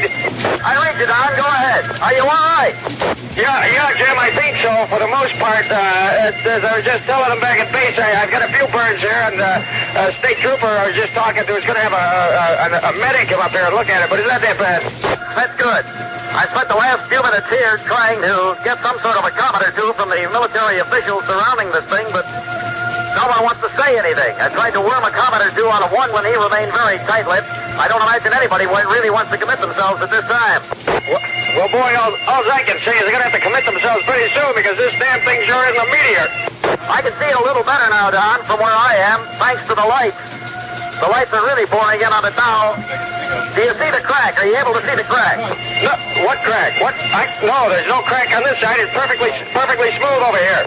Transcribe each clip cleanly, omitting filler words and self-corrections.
I read you, Don. Go ahead. Are you all right? Yeah, Jim, I think so, for the most part. As I was just telling them back at base, I've got a few burns here, and a state trooper I was just talking to is going to have a medic come up here and look at it, but it's not that bad. That's good. I spent the last few minutes here trying to get some sort of a comment or two from the military officials surrounding this thing, but no one wants to say anything. I tried to worm a comment or two out of one when he remained very tight-lipped. I don't imagine anybody really wants to commit themselves at this time. Well, boy, all I can say is they're going to have to commit themselves pretty soon because this damn thing sure isn't a meteor. I can see it a little better now, Don, from where I am, thanks to the lights. The lights are really pouring in on it now. Do you see the crack? Are you able to see the crack? No, what crack? No, there's no crack on this side. It's perfectly smooth over here.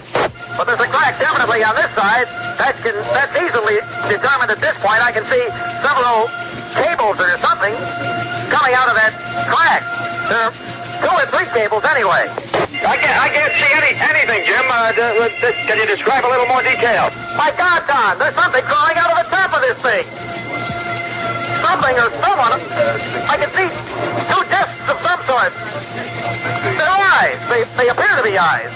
But there's a crack definitely on this side. That's easily determined at this point. I can see several cables or something coming out of that crack. There are 2 or 3 cables anyway. I can't see anything, Jim. Can you describe a little more detail? My God, Don, there's something crawling out of the top of this thing. Something or someone. I can see 2 discs of some sort. They're eyes. They appear to be eyes.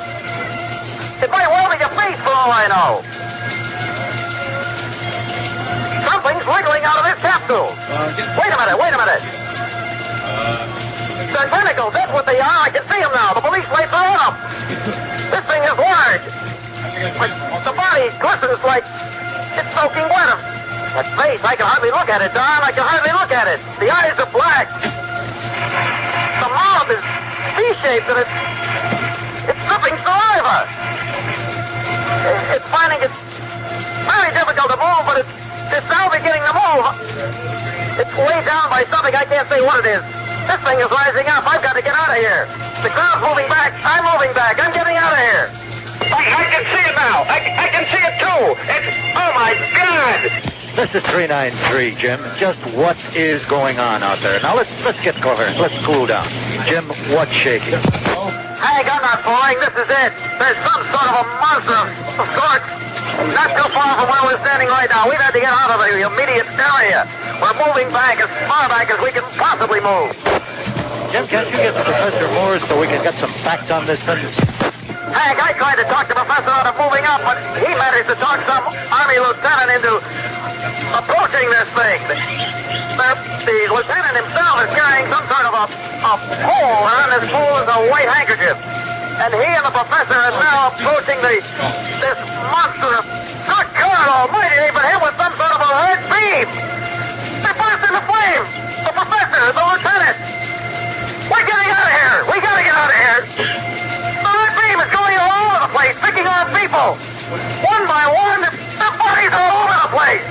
It might well be a face for all I know. Something's wiggling out of this capsule. Wait a minute. They're tentacles, that's what they are. I can see them now. The police lights are on them. This thing is large. The body glistens like it's soaking wet. That face, I can hardly look at it, Don. I can hardly look at it. The eyes are black. The mouth is C-shaped and it's dripping saliva. It's finding it very difficult to move, but it's now beginning to move. It's weighed down by something. I can't say what it is. This thing is rising up. I've got to get out of here. The crowd's moving back. I'm moving back. I'm getting out of here. I can see it now. I can see it too. Oh my God. This is 393, Jim. Just what is going on out there? Now let's get coherent. Let's cool down. Jim, what's shaking? Hang on, not falling. This is it. There's some sort of a monster of sorts. Not too far from where we're standing right now. We've had to get out of the immediate area. We're moving back as far back as we can possibly move. Jim, can't you get Professor Moore so we can get some facts on this thing? Hank, I tried to talk the professor out of moving up, but he managed to talk some Army lieutenant into approaching this thing. The lieutenant himself is carrying some sort of a pole, and this pole is a white handkerchief. And he and the professor are now approaching this monster of good God almighty, they've been hit with some sort of a red beam. They burst into flames. The professor, the lieutenant. We're getting out of here. We gotta get out of here. The red beam is going all over the place, picking on people. One by one, the bodies are all over the place.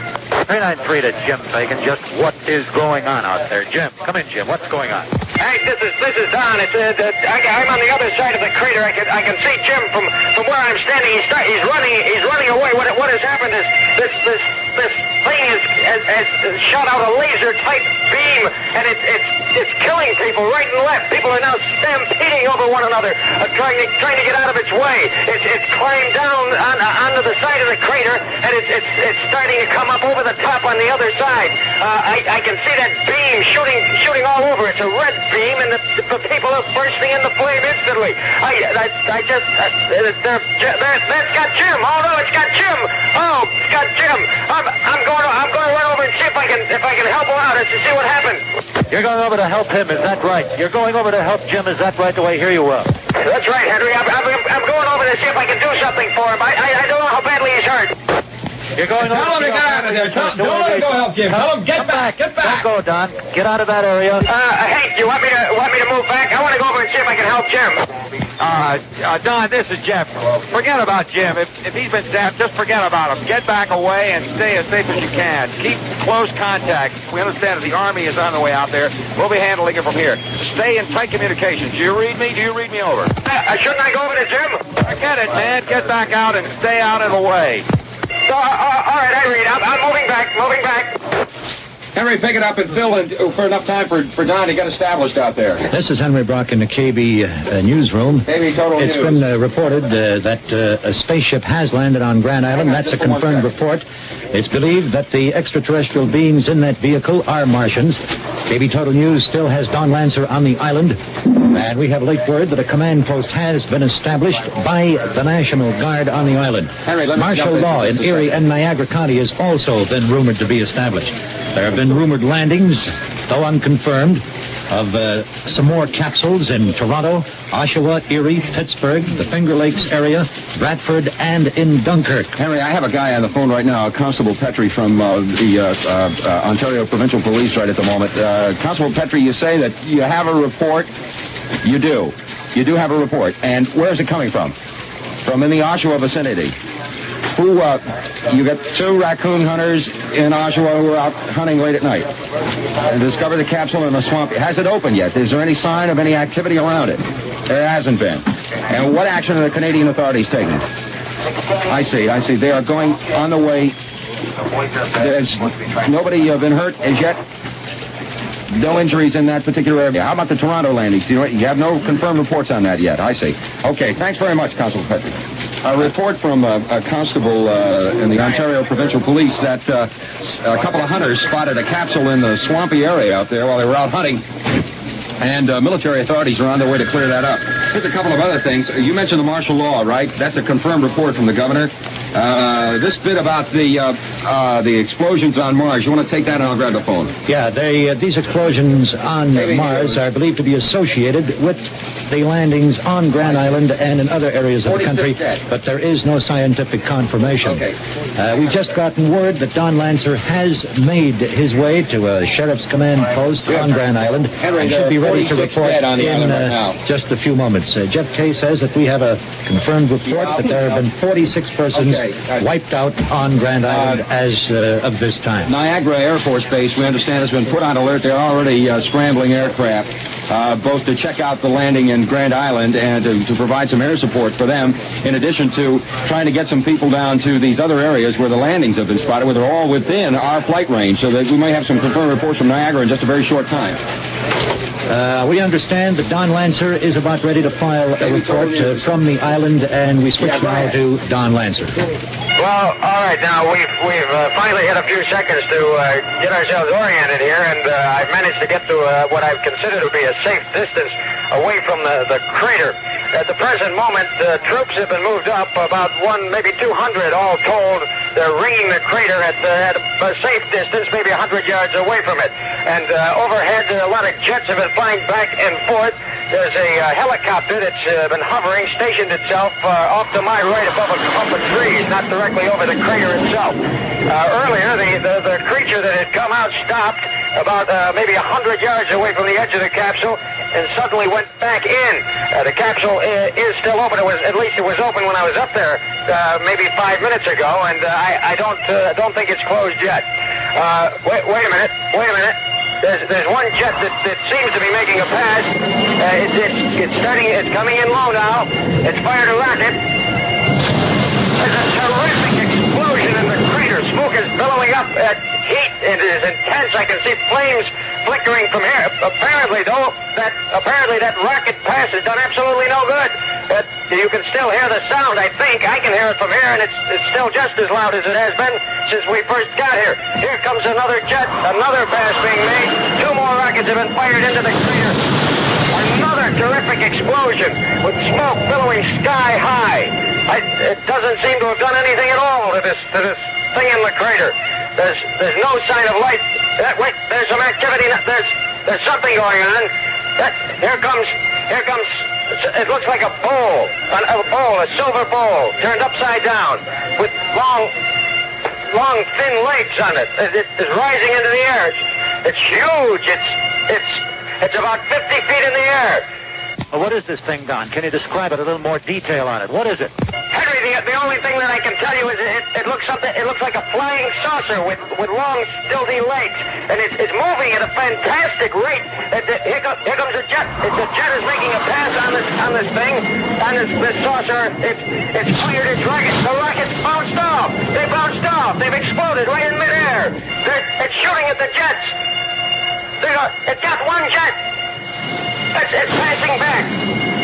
393 to Jim Fagan. Just what is going on out there? Jim, come in, Jim. What's going on? Hey, this is Don. I'm on the other side of the crater. I can see Jim from where I'm standing. He's running away. What has happened is this thing has shot out a laser type beam, and it's killing people right and left. People are now stampeding over one another, trying to get out of its way. It's climbed down onto the side of the crater, and it's starting to come up over the top on the other side. I can see that beam shooting all over. It's a red beam, and the people are bursting into flame instantly. That's got Jim. Oh no, it's got Jim. Oh, it's got Jim. I'm going to run over and see if I can help him out and to see what happened. You're going over to help him, is that right? You're going over to help Jim, is that right? The way I hear you well. That's right, Henry. I'm going over to see if I can do something for him. I don't know how badly he's hurt. You're going over. Tell him to get out of there. Don't let him go help Jim. Tell him get back. Get back. Don't go, Don. Get out of that area. Hey, do you want me to move back? I want to go over and see if I can help Jim. Don, this is Jeff. Forget about Jim. If he's been stabbed, just forget about him. Get back away and stay as safe as you can. Keep close contact. We understand that the Army is on the way out there. We'll be handling it from here. Stay in tight communications. Do you read me? Do you read me over? Shouldn't I go over to Jim? Forget it, man. Get back out and stay out of the way. All right, I read. I'm moving back. Henry, pick it up and fill in for enough time for Don to get established out there. This is Henry Brock in the KB newsroom. KB Total It's News. been reported that a spaceship has landed on Grand Island. That's a confirmed report. It's believed that the extraterrestrial beings in that vehicle are Martians. KB Total News still has Don Lancer on the island. And we have late word that a command post has been established by the National Guard on the island. Henry, let me Martial jump in law for in just a Erie second. and Niagara County has also been rumored to be established. There have been rumored landings, though unconfirmed, of some more capsules in Toronto, Oshawa, Erie, Pittsburgh, the Finger Lakes area, Bradford, and in Dunkirk. Henry, I have a guy on the phone right now, Constable Petrie from the Ontario Provincial Police right at the moment. Constable Petrie, you say that you have a report. You do. You do have a report. And where's it coming from? From in the Oshawa vicinity. Who, you got 2 raccoon hunters in Oshawa who are out hunting late at night and discovered the capsule in a swamp. Has it opened yet? Is there any sign of any activity around it? There hasn't been. And what action are the Canadian authorities taking? I see. They are going on the way. There's nobody been hurt as yet? No injuries in that particular area. How about the Toronto landings? You have no confirmed reports on that yet. I see. Okay, thanks very much, Constable Petrie. A report from a constable in the Ontario Provincial Police that a couple of hunters spotted a capsule in the swampy area out there while they were out hunting. And military authorities are on their way to clear that up. Here's a couple of other things. You mentioned the martial law, right? That's a confirmed report from the governor. This bit about the explosions on Mars, you want to take that and I'll grab the phone. Yeah, these explosions on Mars are believed to be associated with the landings on Grand Island and in other areas of the country, but there is no scientific confirmation. We've just gotten word that Don Lancer has made his way to a sheriff's command post on Grand Island and should be ready to report in just a few moments. Jeff Kay says that we have a confirmed report that there have been 46 persons wiped out on Grand Island as of this time. Niagara Air Force Base, we understand, has been put on alert. They're already scrambling aircraft, both to check out the landing in Grand Island and to provide some air support for them, in addition to trying to get some people down to these other areas where the landings have been spotted, where they're all within our flight range, so that we may have some confirmed reports from Niagara in just a very short time. We understand that Don Lancer is about ready to file a report from the island, and we switch now to Don Lancer. Well, all right, now we've finally had a few seconds to get ourselves oriented here, and I've managed to get to what I consider to be a safe distance away from the crater. At the present moment, troops have been moved up about maybe 200 all told. They're ringing the crater at a safe distance, maybe 100 yards away from it. And overhead, a lot of jets have been flying back and forth. There's a helicopter that's been hovering, stationed itself off to my right above a clump of trees, not directly over the crater itself. Earlier, the creature that had come out stopped about maybe 100 yards away from the edge of the capsule and suddenly went back in. The capsule is still open. At least it was open when I was up there maybe 5 minutes ago, and I don't think it's closed yet. Wait a minute. There's one jet that seems to be making a pass. It's coming in low now. It's fired a rocket. There's a terrific explosion in the crater. Smoke is billowing up. Heat it is intense. I can see flames flickering from here. Apparently that rocket pass has done absolutely no good. But you can still hear the sound, I think. I can hear it from here, and it's still just as loud as it has been since we first got here. Here comes another jet, another pass being made. 2 more rockets have been fired into the crater. Another terrific explosion with smoke billowing sky high. It doesn't seem to have done anything at all to this thing in the crater. There's no sign of light. Wait, there's some activity. There's something going on. Here comes. It looks like a bowl, a silver bowl, turned upside down, with long, thin legs on it. It's rising into the air. It's huge. It's about 50 feet in the air. What is this thing, Don? Can you describe it a little more detail on it? What is it? Henry, the only thing that I can tell you is it looks like a flying saucer with long, stilty legs, and it's moving at a fantastic rate. Here comes a jet. The jet is making a pass on on this thing, on this saucer. It's cleared its rocket. The rockets bounced off. They bounced off. They've exploded right in midair. It's shooting at the jets. It's got one jet. It's passing back.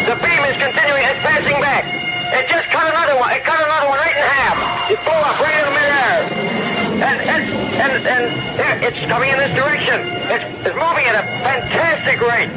The beam is continuing. It's passing back. It just cut another one. It cut another one right in half. It blew up right in midair. And it's coming in this direction. It's moving at a fantastic rate.